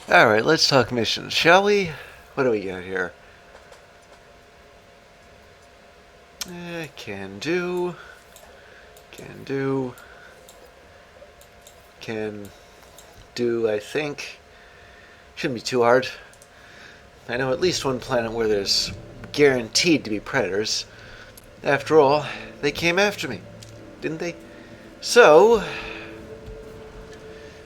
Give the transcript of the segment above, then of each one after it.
Alright, let's talk missions, shall we? What do we got here? Can do. Can do. Can do, I think. Shouldn't be too hard. I know at least one planet where there's guaranteed to be predators. After all, they came after me, didn't they? So,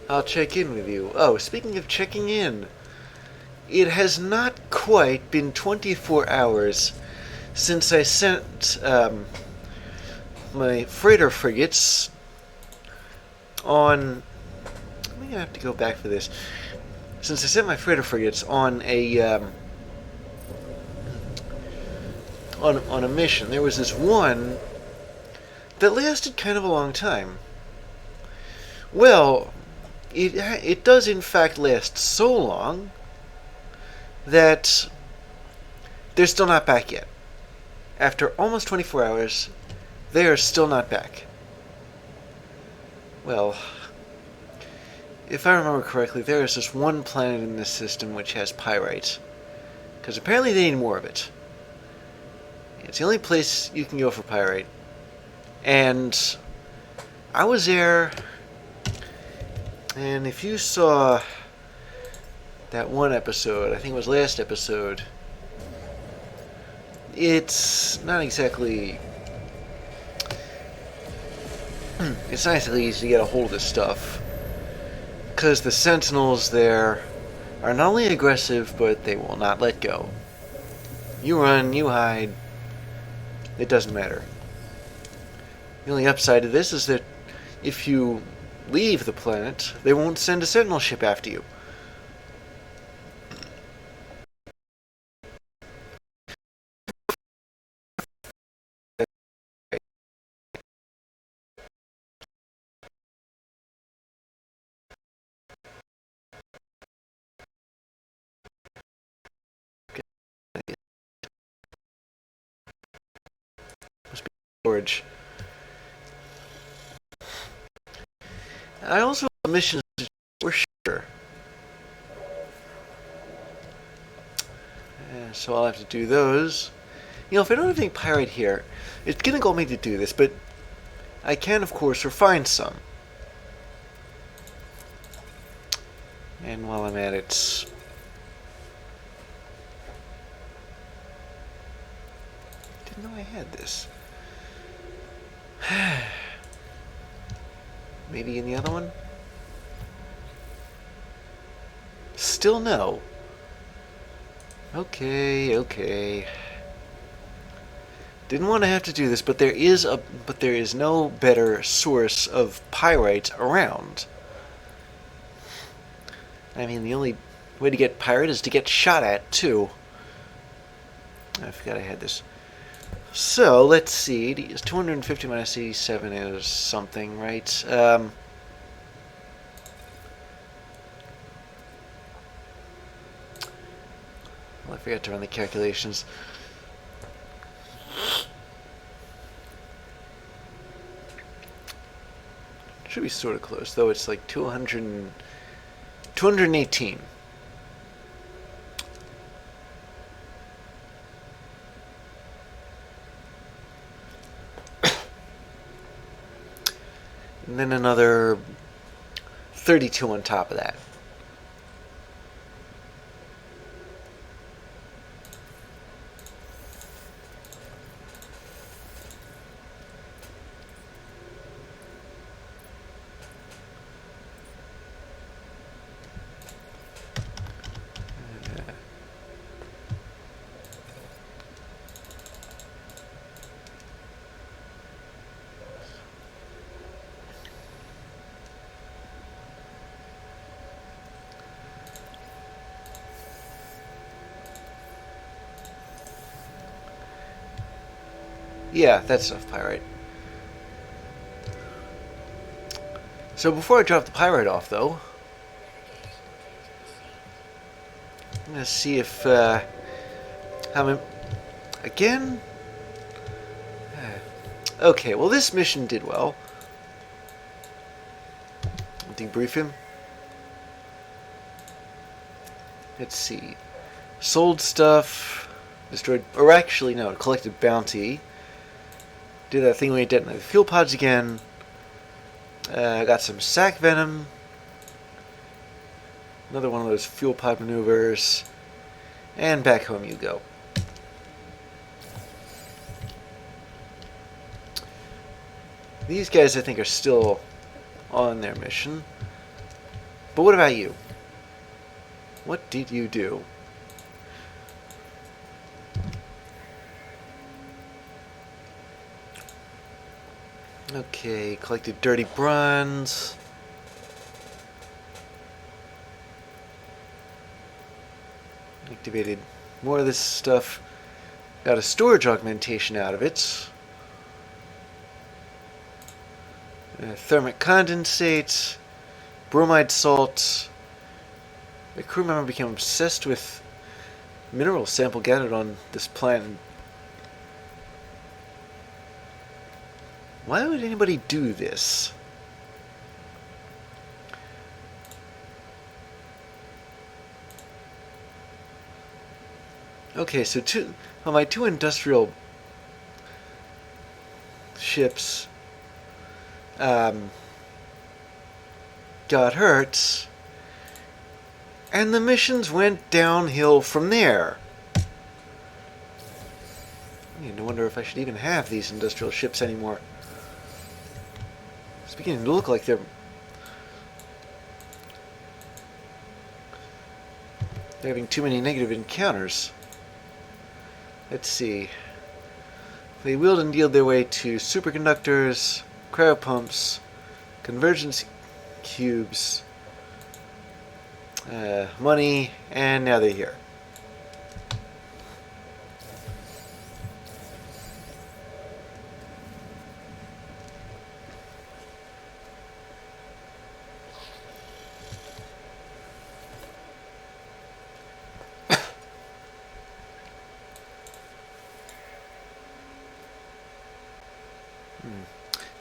I'll check in with you. Oh, speaking of checking in, it has not quite been 24 hours since I sent my freighter frigates on... I'm going to have to go back for this. Since I sent my freighter frigates on a on a mission, there was this one that lasted kind of a long time. Well, it does in fact last so long that they're still not back yet. After almost 24 hours, they are still not back. Well, if I remember correctly, there is this one planet in this system which has pyrite. Because apparently they need more of it. It's the only place you can go for pyrite. And I was there, and if you saw that one episode, I think it was last episode, it's not exactly easy to get a hold of this stuff. Because the sentinels there are not only aggressive, but they will not let go. You run, you hide, it doesn't matter. The only upside to this is that if you leave the planet, they won't send a sentinel ship after you. Storage. I also have missions for sure. So I'll have to do those. You know, if I don't have any pyrite here, it's gonna go me to do this, but I can, of course, refine some. And while I'm at it, didn't know I had this. Maybe in the other one? Still no. Okay. Didn't want to have to do this, but there is no better source of pyrite around. I mean, the only way to get pyrite is to get shot at too. I forgot I had this. So, let's see. 250 minus 87 is something, right? Well, I forgot to run the calculations. Should be sort of close, though. It's like 218. And then another 32 on top of that. Yeah, that's enough pyrite. So before I drop the pyrite off, though, I'm gonna see if how many again. Okay, well this mission did well. Debrief him. Let's see. Sold stuff. Destroyed, or actually no, collected bounty. Did that thing where you detonate the fuel pods again. Got some sack venom. Another one of those fuel pod maneuvers. And back home you go. These guys, I think, are still on their mission. But what about you? What did you do? Okay, collected dirty bronze. Activated more of this stuff. Got a storage augmentation out of it. Thermic condensate. Bromide salt. A crew member became obsessed with mineral sample gathered on this planet. Why would anybody do this? Okay, so my two industrial ships got hurt, and the missions went downhill from there. I wonder if I should even have these industrial ships anymore. It's beginning to look like they're having too many negative encounters. Let's see. They wield and yield their way to superconductors, cryopumps, convergence cubes, money, and now they're here.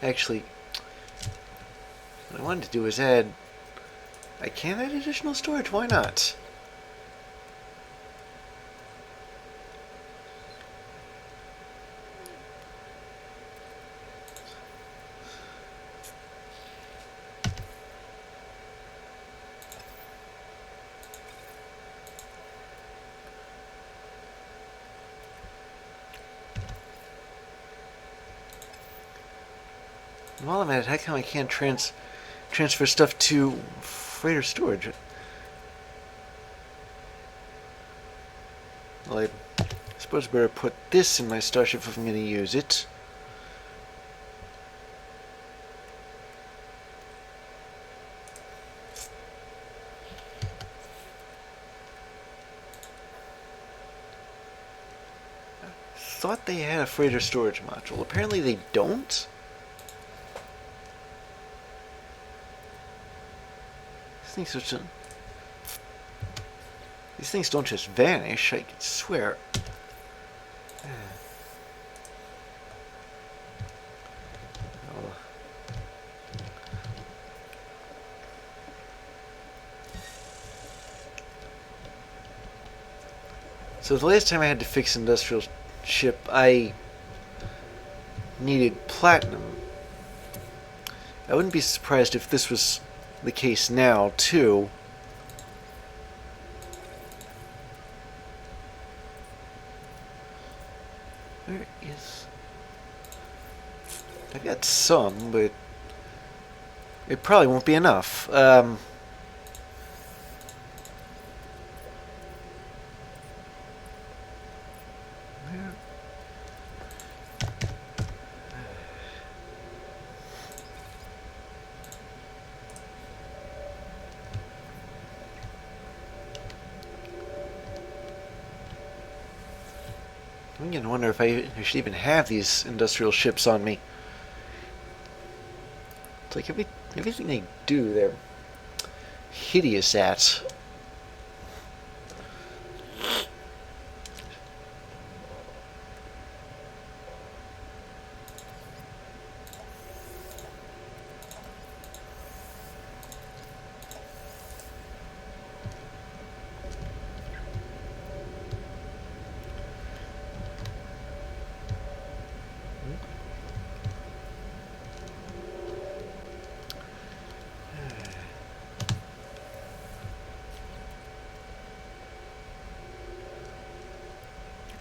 Actually, what I wanted to do is I can add additional storage, why not? While I'm at it, how come I can't transfer stuff to freighter storage? Well, I suppose I better put this in my starship if I'm going to use it. I thought they had a freighter storage module. Apparently they don't. These things don't just vanish, I could swear. So the last time I had to fix an industrial ship, I needed platinum. I wouldn't be surprised if this was the case now, too. Where is... I've got some, but it probably won't be enough. Where... I'm beginning to wonder if I should even have these industrial ships on me. It's like everything they do, they're hideous at.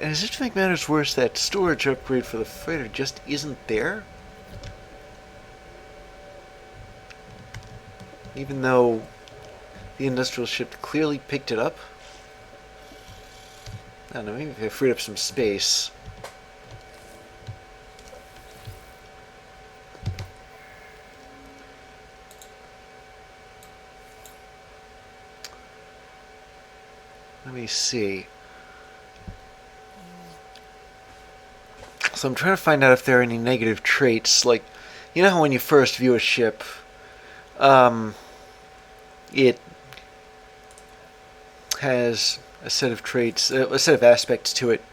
And as if to make matters worse, that storage upgrade for the freighter just isn't there. Even though the industrial ship clearly picked it up. I don't know, maybe if I freed up some space. Let me see. So I'm trying to find out if there are any negative traits. Like, you know how when you first view a ship, it has a set of traits, a set of aspects to it.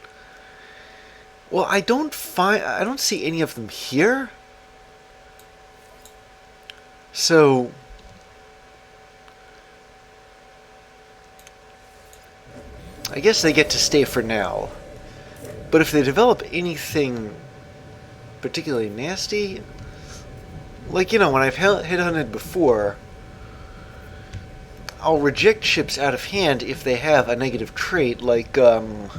Well, I don't see any of them here. So I guess they get to stay for now. But if they develop anything particularly nasty, like, you know, when I've headhunted before, I'll reject ships out of hand if they have a negative trait, like, I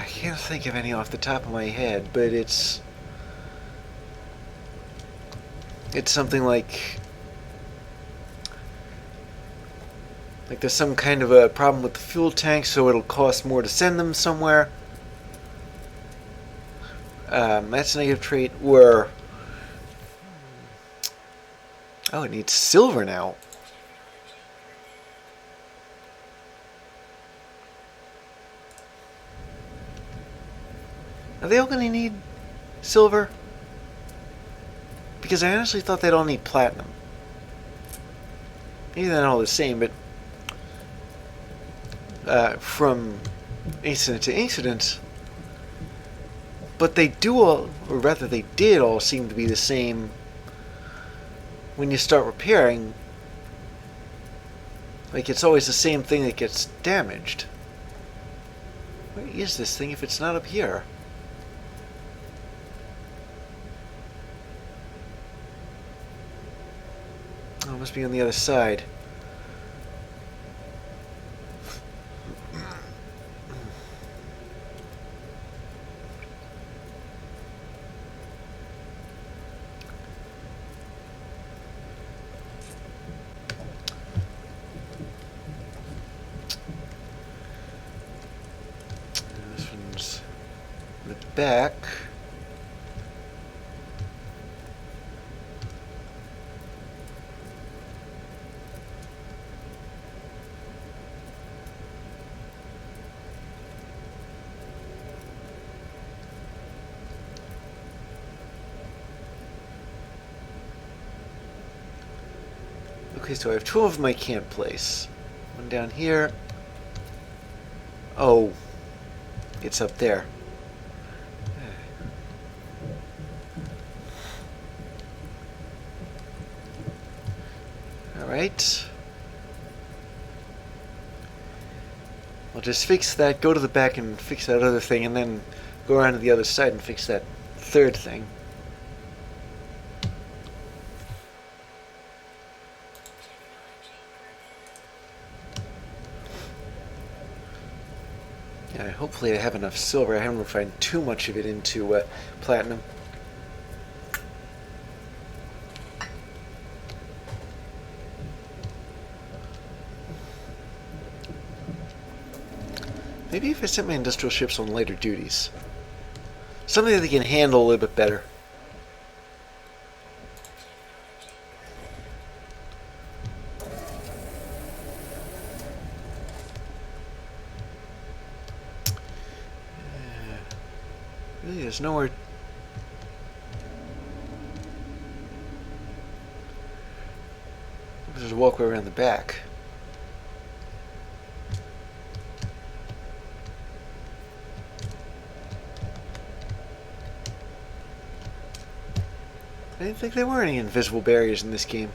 can't think of any off the top of my head, but it's something like there's some kind of a problem with the fuel tank, so it'll cost more to send them somewhere. That's a negative trait. Or, oh, it needs silver now. Are they all going to need silver? Because I honestly thought they'd all need platinum. Maybe they're not all the same, but from incident to incident. But they do all, or rather they did all seem to be the same when you start repairing. Like, it's always the same thing that gets damaged. Where is this thing if it's not up here? Oh, it must be on the other side. This one's the back. Okay, so I have 2 of them I can't place. One down here. Oh, it's up there. Alright. I'll just fix that, go to the back and fix that other thing, and then go around to the other side and fix that third thing. Yeah, hopefully I have enough silver. I haven't refined too much of it into platinum. Maybe if I set my industrial ships on lighter duties. Something that they can handle a little bit better. Really, there's nowhere. There's a walkway around the back. I didn't think there were any invisible barriers in this game.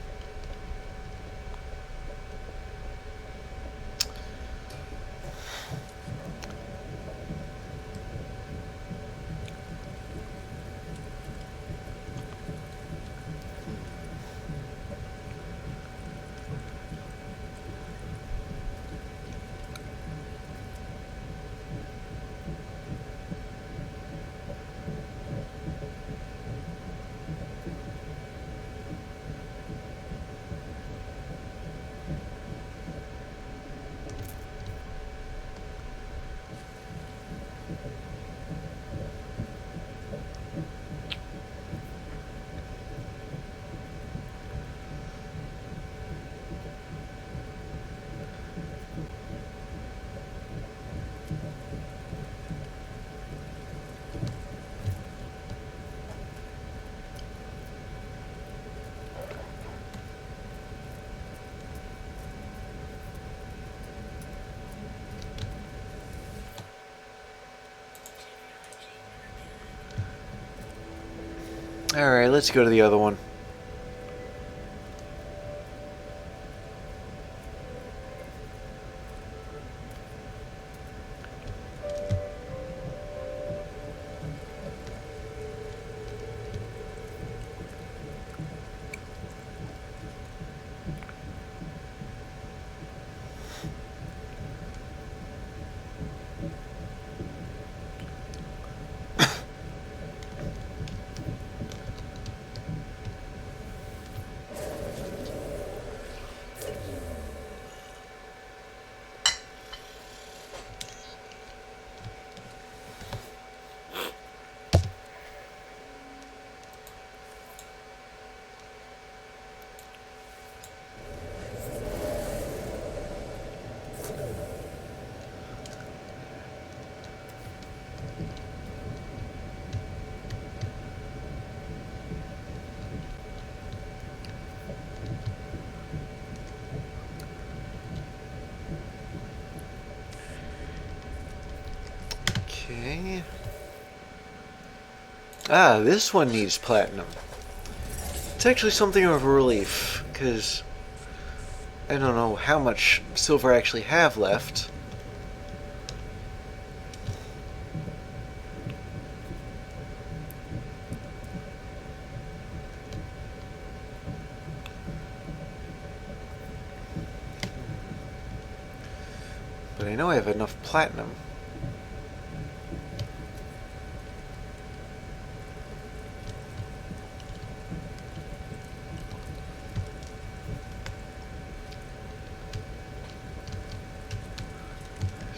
Alright, let's go to the other one. Okay. Ah, this one needs platinum. It's actually something of a relief, because I don't know how much silver I actually have left. But I know I have enough platinum.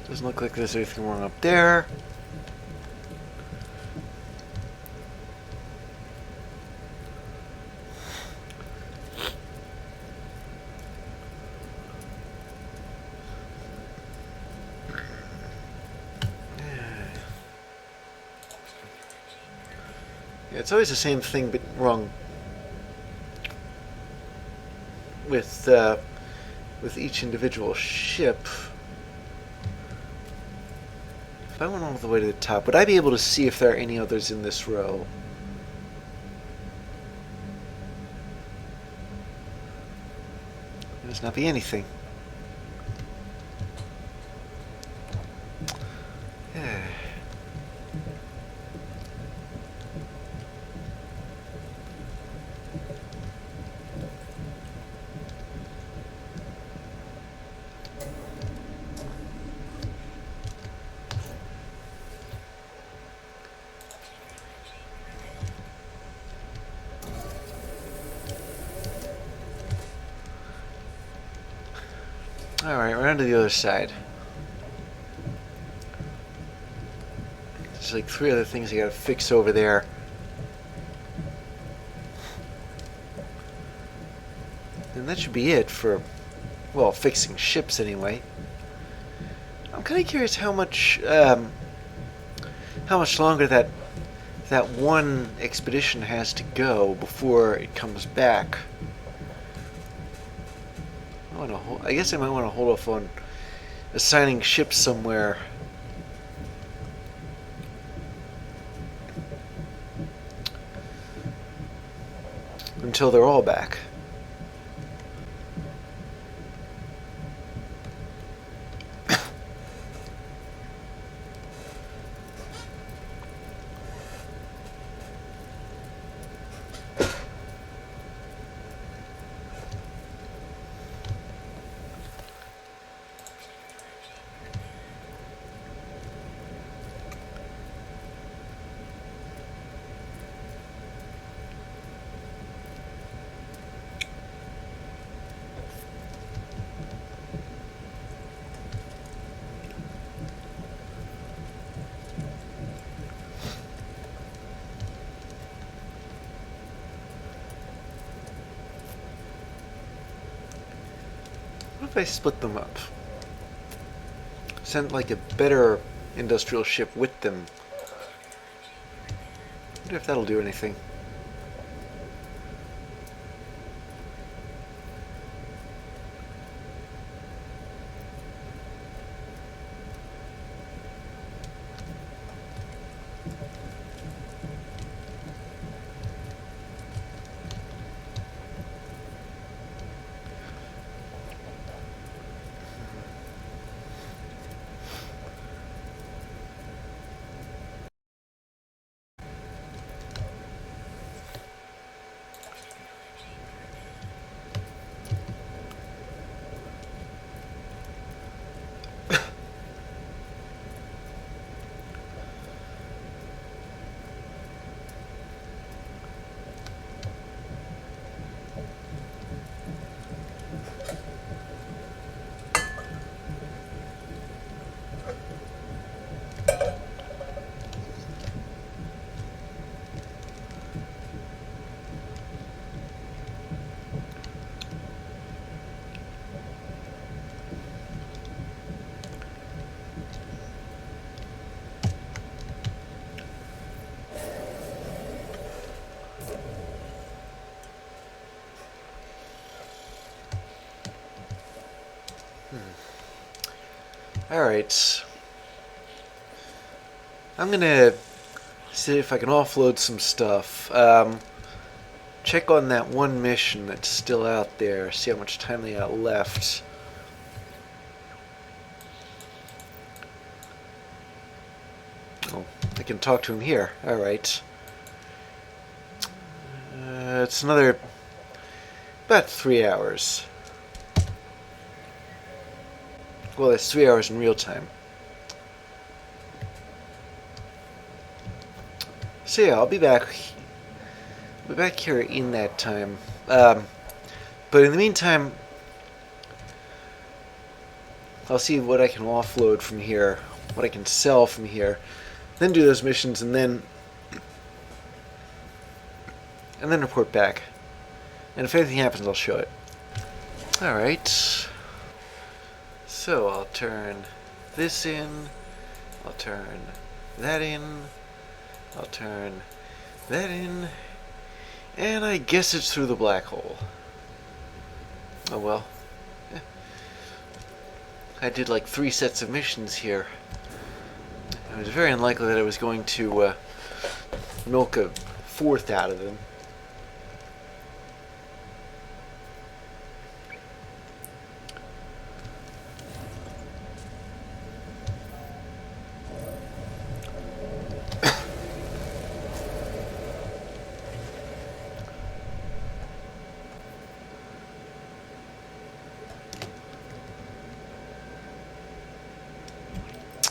Doesn't look like there's anything wrong up there. Yeah, it's always the same thing, but wrong with each individual ship. If I went all the way to the top, would I be able to see if there are any others in this row? There does not be anything. Yeah. Alright, we're on to the other side. There's like 3 other things I gotta fix over there. And that should be it for, well, fixing ships anyway. I'm kind of curious how much longer that one expedition has to go before it comes back. I guess I might want to hold off on assigning ships somewhere until they're all back. What if I split them up? Sent like a better industrial ship with them. I wonder if that'll do anything. Alright. I'm gonna see if I can offload some stuff. Check on that one mission that's still out there. See how much time they got left. Oh, I can talk to him here. Alright. It's another... about 3 hours. Well, that's 3 hours in real time. So yeah, I'll be back here in that time. But in the meantime, I'll see what I can offload from here, what I can sell from here, then do those missions, and then report back. And if anything happens, I'll show it. Alright. So I'll turn this in, I'll turn that in, I'll turn that in, and I guess it's through the black hole. Oh well. Yeah. I did like 3 sets of missions here. It was very unlikely that I was going to milk a 4th out of them.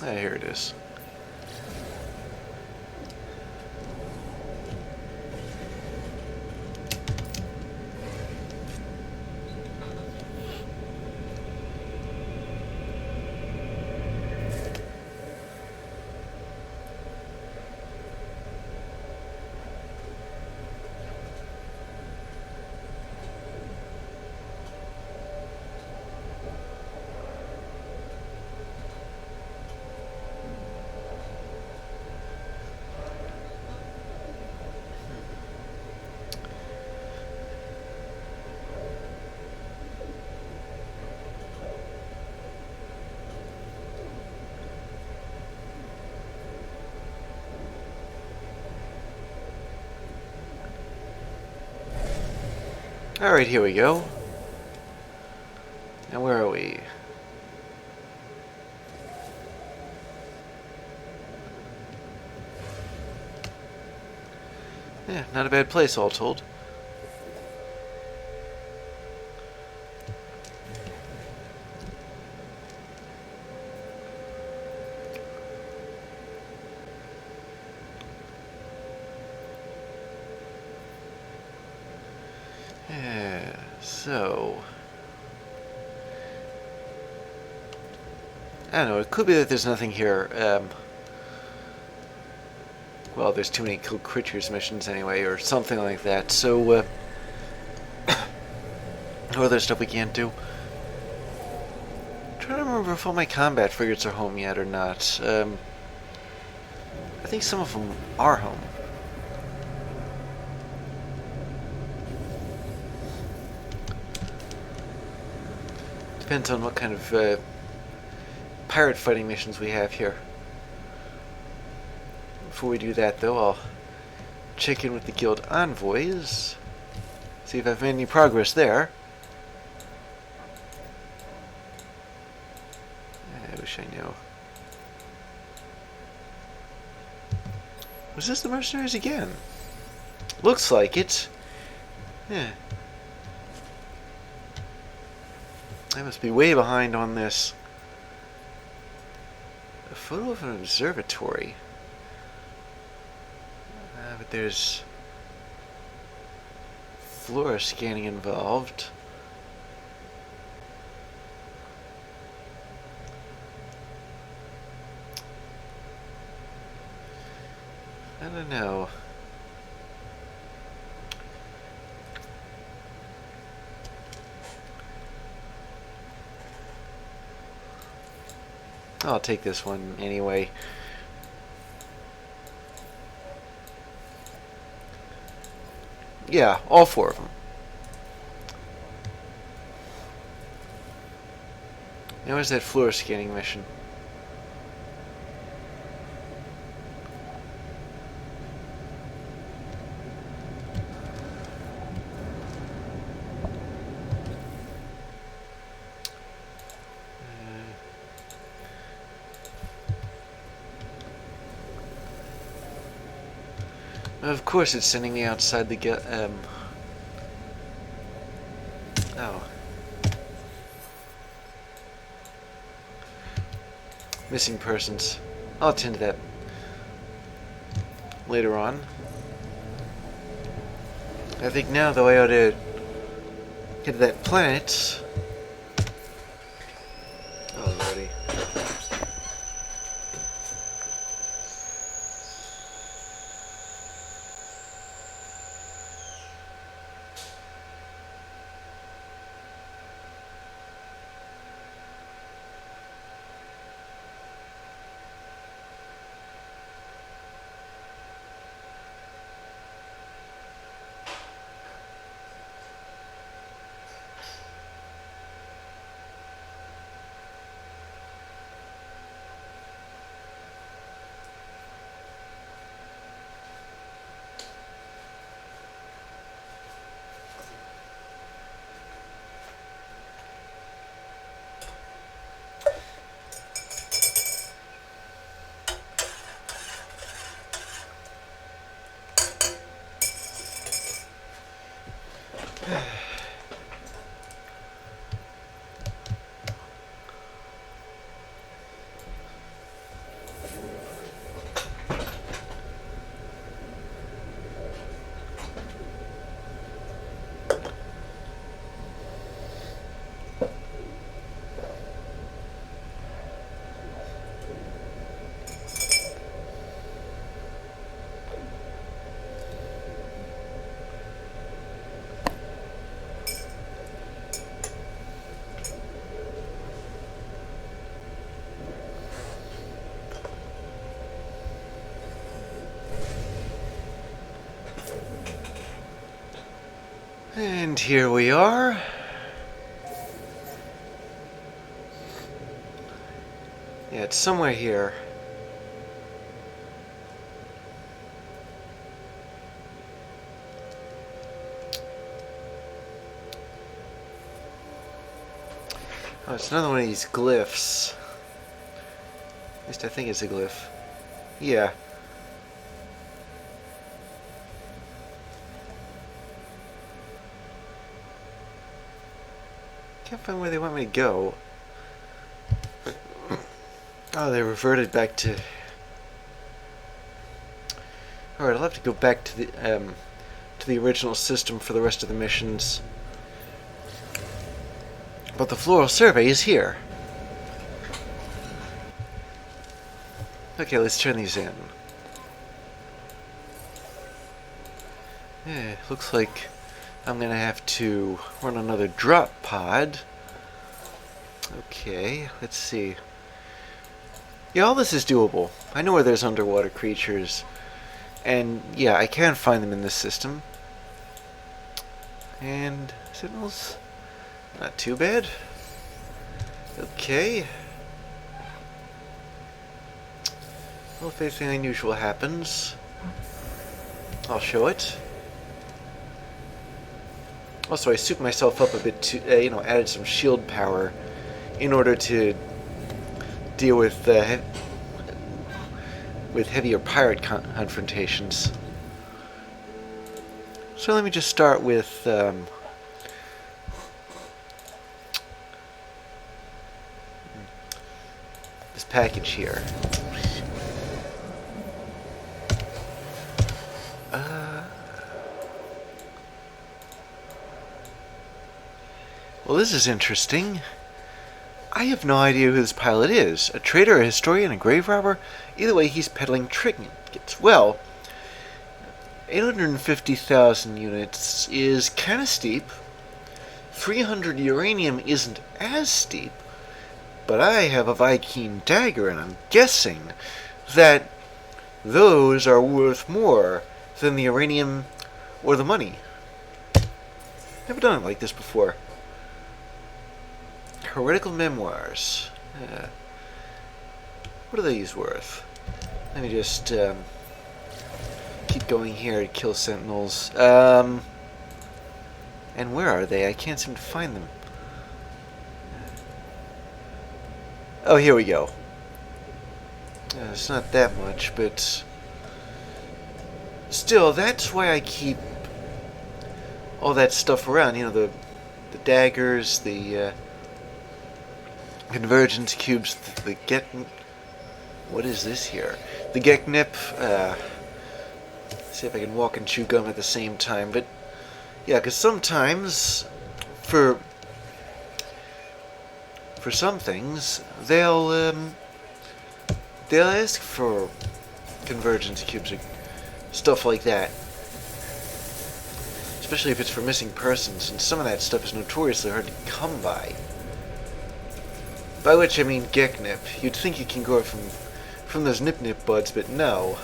Ah, here it is. Alright, here we go. And where are we? Yeah, not a bad place, all told. Yeah, so... I don't know, it could be that there's nothing here. Well, there's too many kill creatures missions anyway, or something like that, so, or other stuff we can't do. I'm trying to remember if all my combat frigates are home yet or not. I think some of them are home. Depends on what kind of pirate fighting missions we have here. Before we do that, though, I'll check in with the guild envoys, see if I've made any progress there. I wish I knew. Was this the mercenaries again? Looks like it. Yeah. I must be way behind on this. A photo of an observatory. But there's flora scanning involved. I don't know. I'll take this one anyway. Yeah, all 4 of them. Now where's that floor scanning mission? Of course it's sending me outside the oh. Missing persons. I'll attend to that later on. I think now, though, I ought to get to that planet. Oh, lordy. And here we are. Yeah, it's somewhere here. Oh, it's another one of these glyphs. At least I think it's a glyph. Yeah. Can't find where they want me to go. Oh, they reverted back to... Alright, I'll have to go back to the original system for the rest of the missions. But the floral survey is here. Okay, let's turn these in. Yeah, looks like I'm gonna have to run another drop pod. Okay, let's see. Yeah, all this is doable. I know where there's underwater creatures. And yeah, I can find them in this system. And signals? Not too bad. Okay. Well, if anything unusual happens, I'll show it. Also, I souped myself up a bit to, added some shield power in order to deal with heavier pirate confrontations. So let me just start with this package here. Well, this is interesting. I have no idea who this pilot is. A traitor, a historian, a grave robber? Either way, he's peddling trinkets. Well, 850,000 units is kind of steep. 300 uranium isn't as steep. But I have a Viking dagger, and I'm guessing that those are worth more than the uranium or the money. Never done it like this before. Heretical memoirs. What are these worth? Let me just keep going here to kill sentinels. And where are they? I can't seem to find them. Oh, here we go. It's not that much, but Still, that's why I keep all that stuff around. You know, the daggers, the convergence cubes, the get. What is this here? The Geknip. See if I can walk and chew gum at the same time. But yeah, because sometimes for some things they'll ask for convergence cubes or stuff like that. Especially if it's for missing persons, and some of that stuff is notoriously hard to come by. By which I mean Geknip. You'd think you can grow it from those nip-nip buds, but no.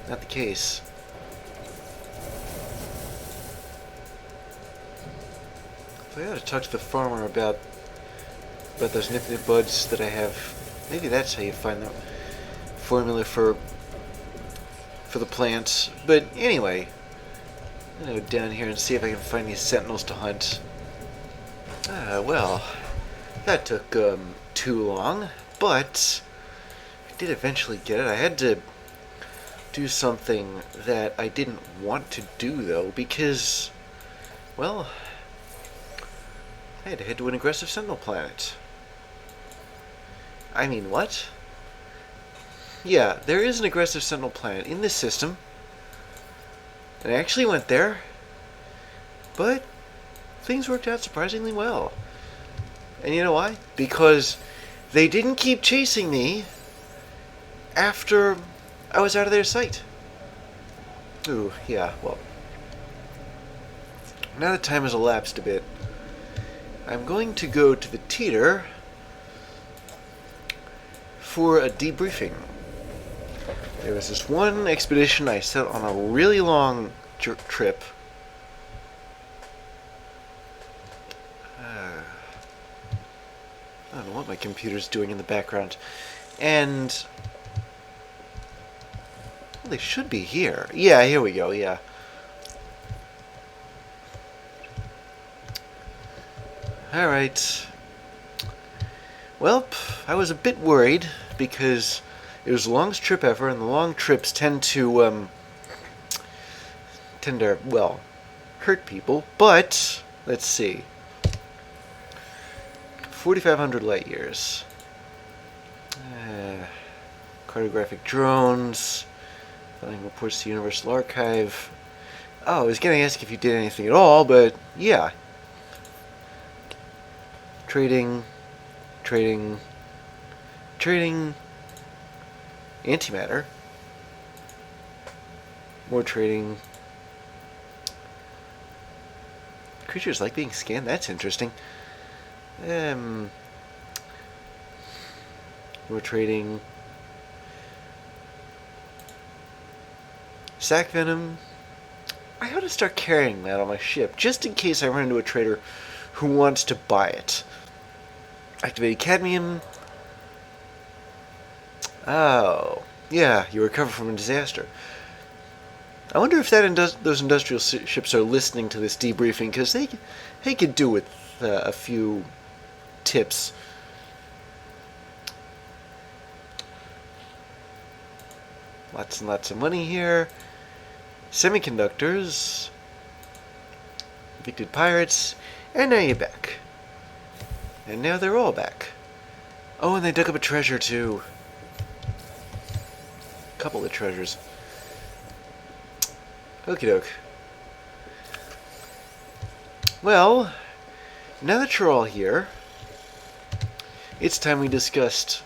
Not the case. So I ought to talk to the farmer about those nip-nip buds that I have. Maybe that's how you find the formula for the plants. But anyway, I'm gonna go down here and see if I can find these sentinels to hunt. Well, that took too long, but I did eventually get it. I had to do something that I didn't want to do, though, because, well, I had to head to an aggressive sentinel planet. I mean, what? Yeah, there is an aggressive sentinel planet in this system, and I actually went there, but things worked out surprisingly well. And you know why? Because they didn't keep chasing me after I was out of their sight. Ooh, yeah, well, now that time has elapsed a bit, I'm going to go to the teeter for a debriefing. There was this one expedition I set on a really long trip. I don't know what my computer's doing in the background. And well, they should be here. Yeah, here we go, yeah. Alright. Well, I was a bit worried because it was the longest trip ever, and the long trips tend to, well, hurt people. But, let's see. 4,500 light years. Cartographic drones. Filing reports to the Universal Archive. Oh, I was going to ask if you did anything at all, but yeah. Trading. Antimatter. More trading. Creatures like being scanned? That's interesting. We're trading sac venom. I ought to start carrying that on my ship, just in case I run into a trader who wants to buy it. Activated cadmium. Oh, yeah, you recover from a disaster. I wonder if those industrial ships are listening to this debriefing, because they could do with a few tips. Lots and lots of money here. Semiconductors. Evicted pirates. And now you're back. And now they're all back. Oh, and they dug up a treasure too. A couple of treasures. Okie doke. Well, now that you're all here, it's time we discussed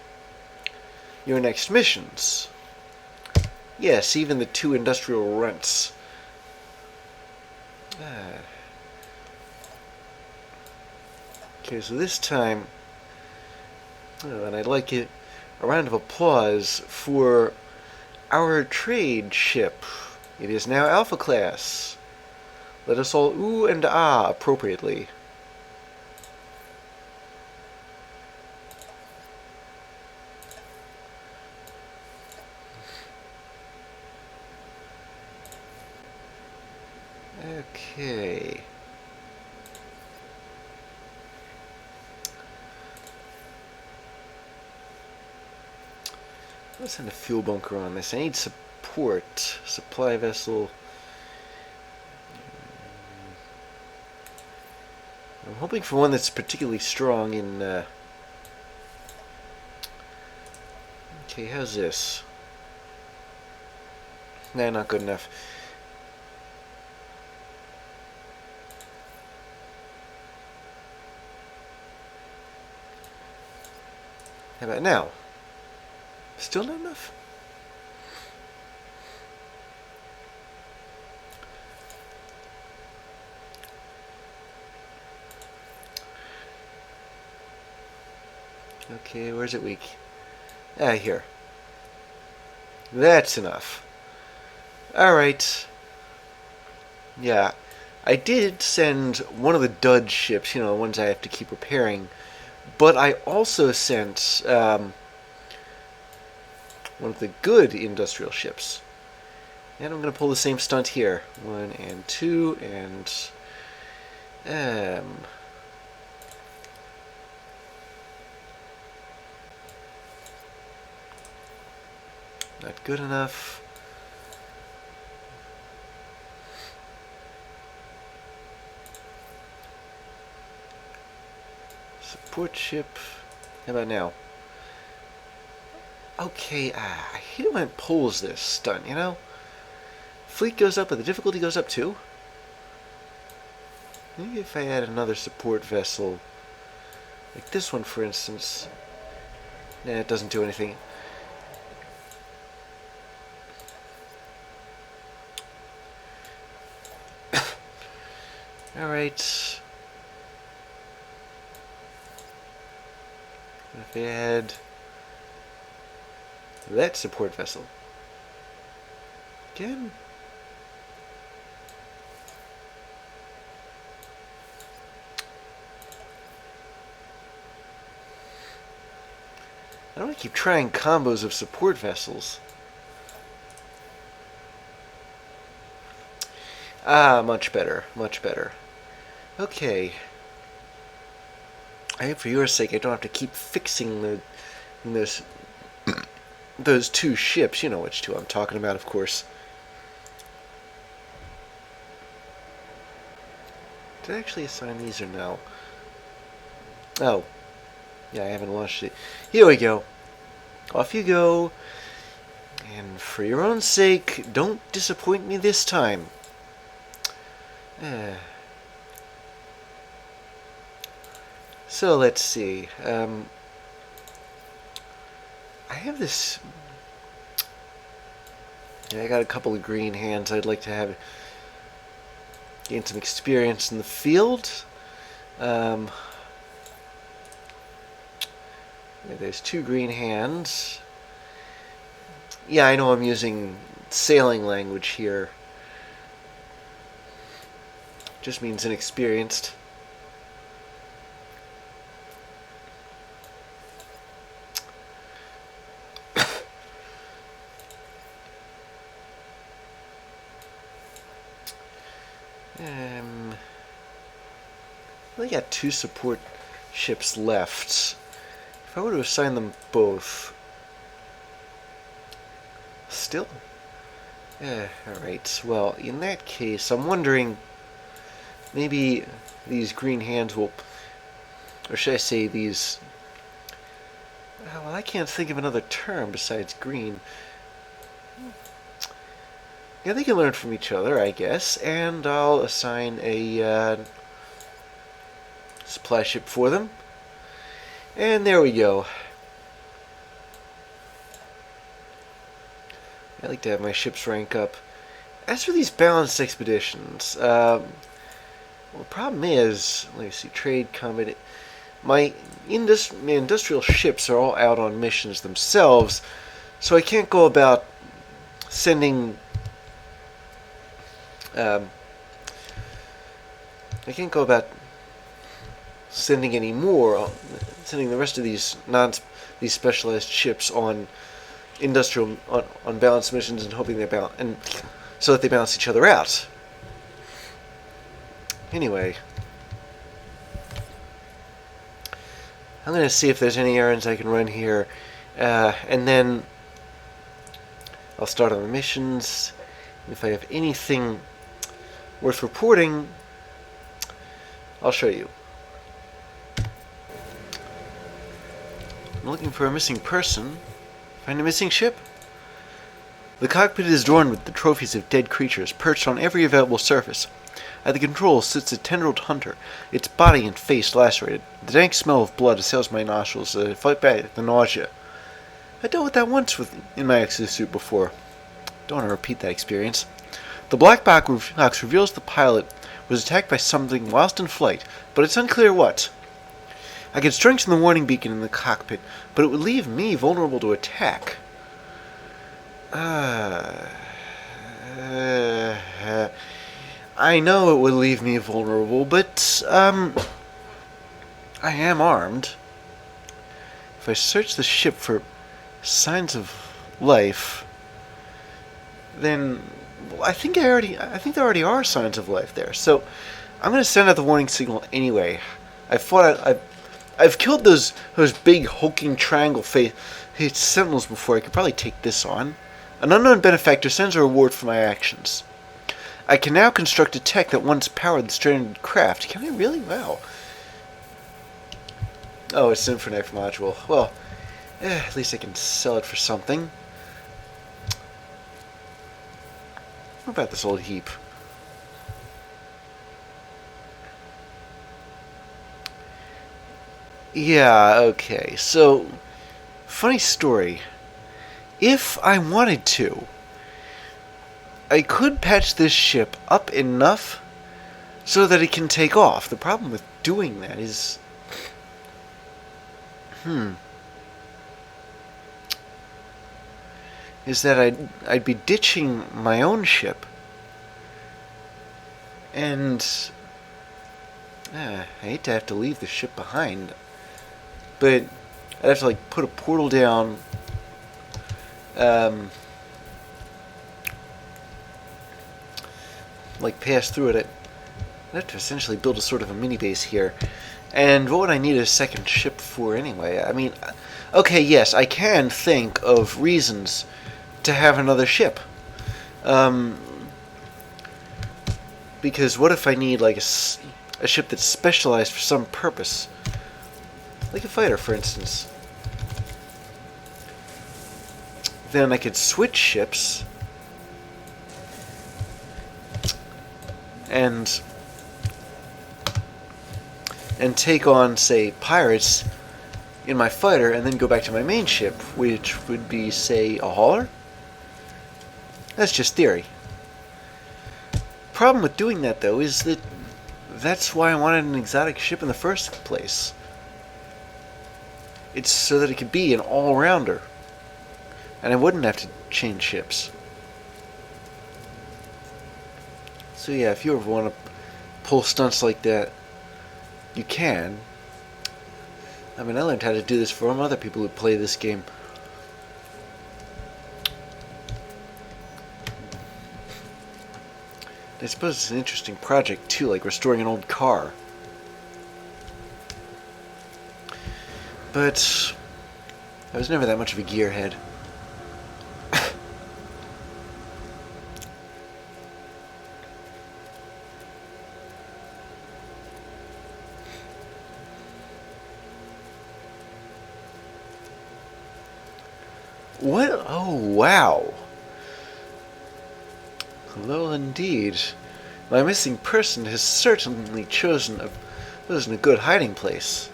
your next missions. Yes, even the 2 industrial runts. Okay, so this time, and I'd like a round of applause for our trade ship. It is now Alpha Class. Let us all ooh and ah appropriately. Okay. Let's send a fuel bunker on this. I need support. Supply vessel. I'm hoping for one that's particularly strong in... Okay, how's this? Nah, not good enough. How about now? Still not enough? Okay, where's it weak? Ah, here. That's enough. Alright. Yeah. I did send one of the dud ships, you know, the ones I have to keep repairing, but I also sent one of the good industrial ships. And I'm going to pull the same stunt here. 1 and 2 and... not good enough. Support ship. How about now? Okay, I hate it when it pulls this stunt, you know? Fleet goes up, but the difficulty goes up too. Maybe if I add another support vessel, like this one for instance. Nah, it doesn't do anything. Alright. If I add that support vessel. Again. I don't want to keep trying combos of support vessels. Ah, much better, much better. Okay. I hope for your sake I don't have to keep fixing those two ships. You know which two I'm talking about, of course. Did I actually assign these or no? Oh. Yeah, I haven't launched it. Here we go. Off you go. And for your own sake, don't disappoint me this time. So let's see. I have this. Yeah, I got a couple of green hands. I'd like to have gain some experience in the field. Yeah, there's 2 green hands. Yeah, I know I'm using sailing language here. Just means inexperienced. I only got 2 support ships left. If I were to assign them both... Still? Alright. Well, in that case, I'm wondering... Maybe these green hands will... Or should I say these... Well, I can't think of another term besides green. Yeah, they can learn from each other, I guess. And I'll assign a... supply ship for them. And there we go. I like to have my ships rank up. As for these balanced expeditions, well, the problem is, let me see, trade, combat. My industrial ships are all out on missions themselves, so I can't go about sending. I can't go about sending any more, sending the rest of these specialized ships on industrial on balanced missions and hoping they balance and so that they balance each other out. Anyway, I'm going to see if there's any errands I can run here, and then I'll start on the missions. If I have anything worth reporting, I'll show you. I'm looking for a missing person. Find a missing ship? The cockpit is adorned with the trophies of dead creatures perched on every available surface. At the controls sits a tendrilled hunter, its body and face lacerated. The dank smell of blood assails my nostrils as I fight back the nausea. I dealt with that once in my exosuit before. Don't want to repeat that experience. The black box reveals the pilot was attacked by something whilst in flight, but it's unclear what. I could strengthen the warning beacon in the cockpit, but it would leave me vulnerable to attack. I know it would leave me vulnerable, but, I am armed. If I search the ship for signs of life, then I think there already are signs of life there. So I'm going to send out the warning signal anyway. I've killed those big hulking triangle face sentinels before. I could probably take this on. An unknown benefactor sends a reward for my actions. I can now construct a tech that once powered the stranded craft. Can I really? Wow. Oh, it's an Infernape module. Well, at least I can sell it for something. What about this old heap? Yeah, okay. So, funny story. If I wanted to, I could patch this ship up enough so that it can take off. The problem with doing that is... is that I'd be ditching my own ship. And... I hate to have to leave the ship behind. But I'd have to, like, put a portal down... like pass through it. I'd have to essentially build a sort of a mini base here. And what would I need a second ship for anyway? I mean, okay, yes, I can think of reasons to have another ship. Because what if I need like a ship that's specialized for some purpose? Like a fighter, for instance. Then I could switch ships and take on, say, pirates in my fighter, and then go back to my main ship, which would be, say, a hauler? That's just theory. Problem with doing that, though, is that that's why I wanted an exotic ship in the first place. It's so that it could be an all-rounder, and I wouldn't have to change ships. So yeah, if you ever want to pull stunts like that, you can. I mean, I learned how to do this from other people who play this game. I suppose it's an interesting project too, like restoring an old car. But I was never that much of a gearhead. What? Oh, wow. Hello indeed. My missing person has certainly chosen a good hiding place.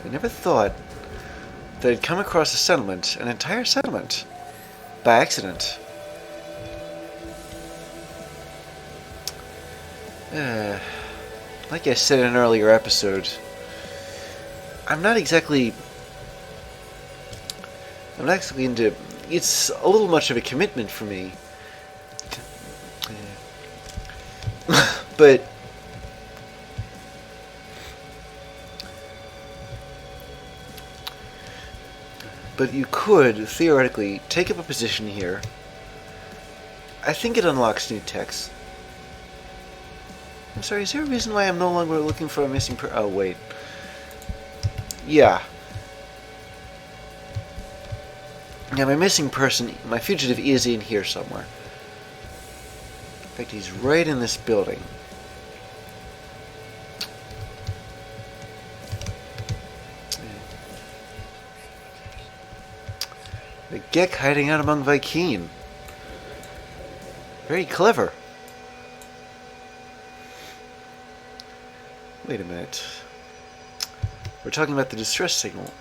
I never thought that I'd come across a settlement, an entire settlement, by accident. Like I said in an earlier episode, I'm not exactly into... It's a little much of a commitment for me. But... you could, theoretically, take up a position here. I think it unlocks new techs. I'm sorry, is there a reason why I'm no longer looking for a missing oh, wait. Yeah. Yeah, my missing person, my fugitive is in here somewhere. In fact, he's right in this building. The Gek hiding out among Vy'keen. Very clever. Wait a minute. We're talking about the distress signal.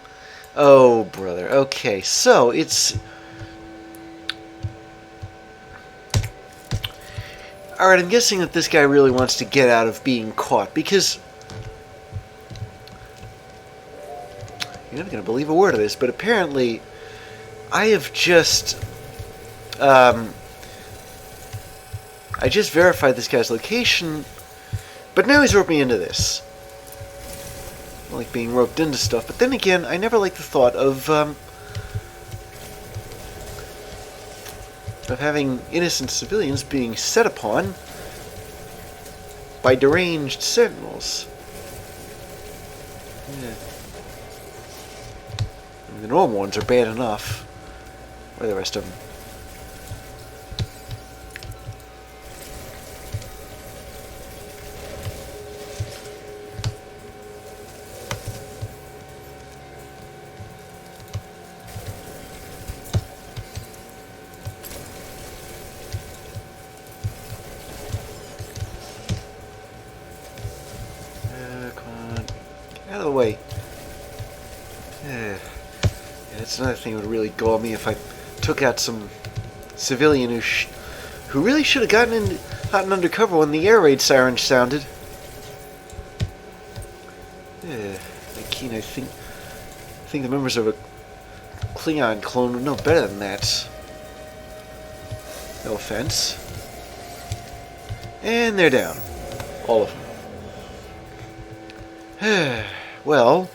Oh, brother. Okay, so it's... Alright, I'm guessing that this guy really wants to get out of being caught, because... You're not going to believe a word of this, but apparently I have just... I just verified this guy's location, but now he's roped me into this. I like being roped into stuff, but then again, I never liked the thought of having innocent civilians being set upon by deranged sentinels. Yeah. I mean, the normal ones are bad enough. Where are the rest of them? Out of the way. Yeah, that's another thing that would really gall me if I took out some civilian who really should have gotten undercover when the air raid siren sounded. Yeah, Keen, I think the members of a Klingon clone would know better than that. No offense. And they're down. All of them. Well,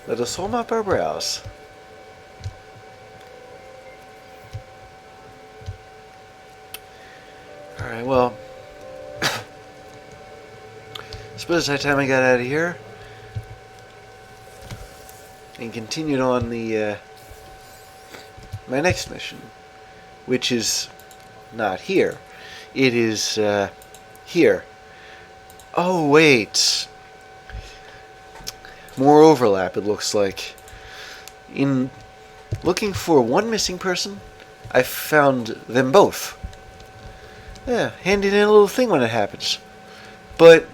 let us hold up our brows. Alright, well, suppose it's time I got out of here and continued on the my next mission, which is not here. It is here. Oh, wait. More overlap, it looks like. In looking for one missing person, I found them both. Yeah, handy in a little thing when it happens. But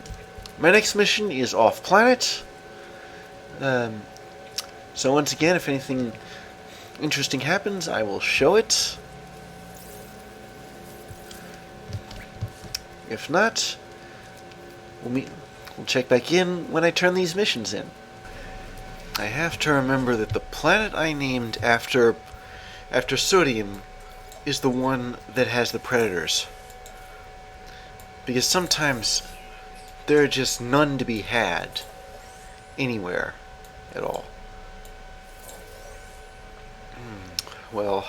my next mission is off planet. So once again, if anything interesting happens, I will show it. If not, we'll check back in when I turn these missions in. I have to remember that the planet I named after Sodium is the one that has the predators. Because sometimes there are just none to be had anywhere at all. Well,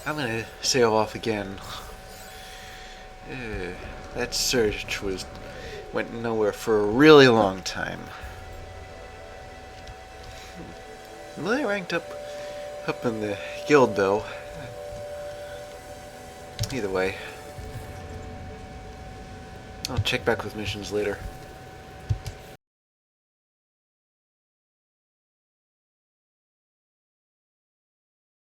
I'm gonna sail off again. That search went nowhere for a really long time. Well, I ranked up in the guild though. Either way, I'll check back with missions later.